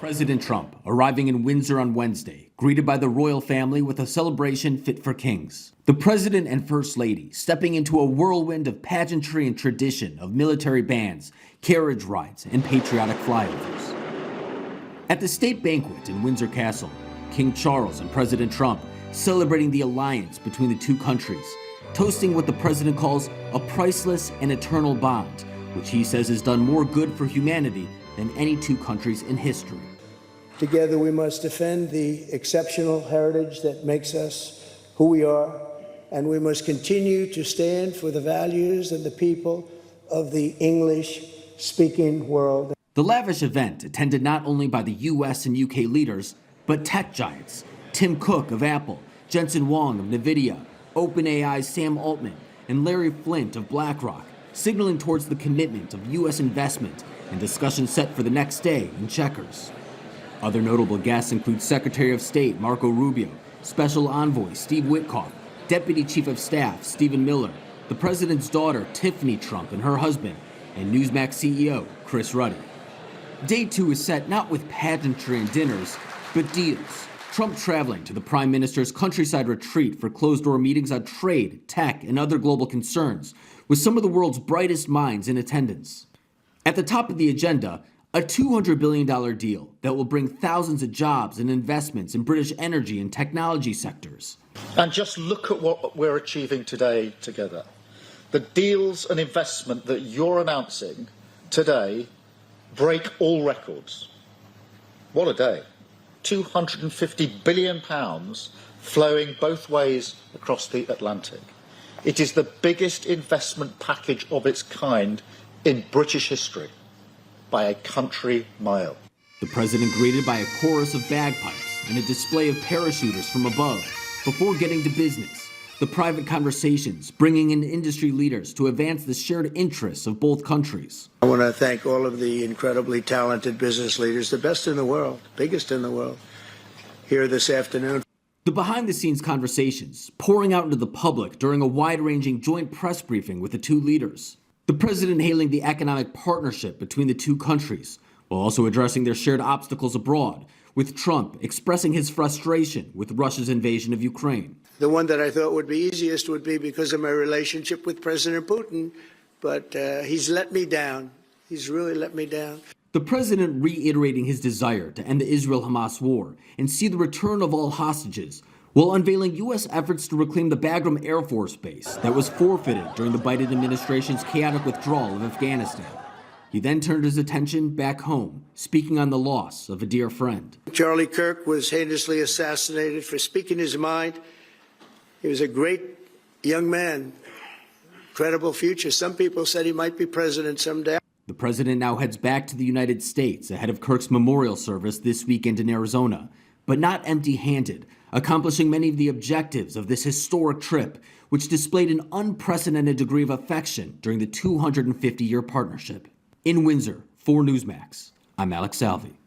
President Trump arriving in Windsor on Wednesday, greeted by the royal family with a celebration fit for kings. The president and first lady stepping into a whirlwind of pageantry and tradition of military bands, carriage rides, and patriotic flyovers. At the state banquet in Windsor Castle, King Charles and President Trump celebrating the alliance between the two countries, toasting what the president calls a priceless and eternal bond, which he says has done more good for humanity than any two countries in history. Together we must defend the exceptional heritage that makes us who we are, and we must continue to stand for the values and the people of the English-speaking world. The lavish event, attended not only by the US and UK leaders, but tech giants, Tim Cook of Apple, Jensen Huang of NVIDIA, OpenAI's Sam Altman, and Larry Flint of BlackRock, signaling towards the commitment of US investment and discussion set for the next day in Chequers. Other notable guests include Secretary of State Marco Rubio, Special Envoy Steve Witkoff, Deputy Chief of Staff Stephen Miller, the President's daughter Tiffany Trump and her husband, and Newsmax CEO Chris Ruddy. Day 2 is set not with pageantry and dinners, but deals. Trump traveling to the Prime Minister's countryside retreat for closed-door meetings on trade, tech, and other global concerns, with some of the world's brightest minds in attendance. At the top of the agenda, a $200 billion deal that will bring thousands of jobs and investments in British energy and technology sectors. And just look at what we're achieving today together. The deals and investment that you're announcing today break all records. What a day. £250 billion flowing both ways across the Atlantic. It is the biggest investment package of its kind in British history, by a country mile. The president greeted by a chorus of bagpipes and a display of parachuters from above before getting to business, the private conversations bringing in industry leaders to advance the shared interests of both countries. I want to thank all of the incredibly talented business leaders, the best in the world, biggest in the world, here this afternoon. The behind-the-scenes conversations pouring out into the public during a wide-ranging joint press briefing with the two leaders. The president hailing the economic partnership between the two countries, while also addressing their shared obstacles abroad, with Trump expressing his frustration with Russia's invasion of Ukraine. The one that I thought would be easiest would be because of my relationship with President Putin, but he's let me down. He's really let me down. The president reiterating his desire to end the Israel-Hamas war and see the return of all hostages, while unveiling U.S. efforts to reclaim the Bagram Air Force Base that was forfeited during the Biden administration's chaotic withdrawal of Afghanistan. He then turned his attention back home, speaking on the loss of a dear friend. Charlie Kirk was heinously assassinated for speaking his mind. He was a great young man, incredible future. Some people said he might be president someday. The president now heads back to the United States ahead of Kirk's memorial service this weekend in Arizona, but not empty-handed, accomplishing many of the objectives of this historic trip, which displayed an unprecedented degree of affection during the 250-year partnership. In Windsor, for Newsmax, I'm Alex Salvi.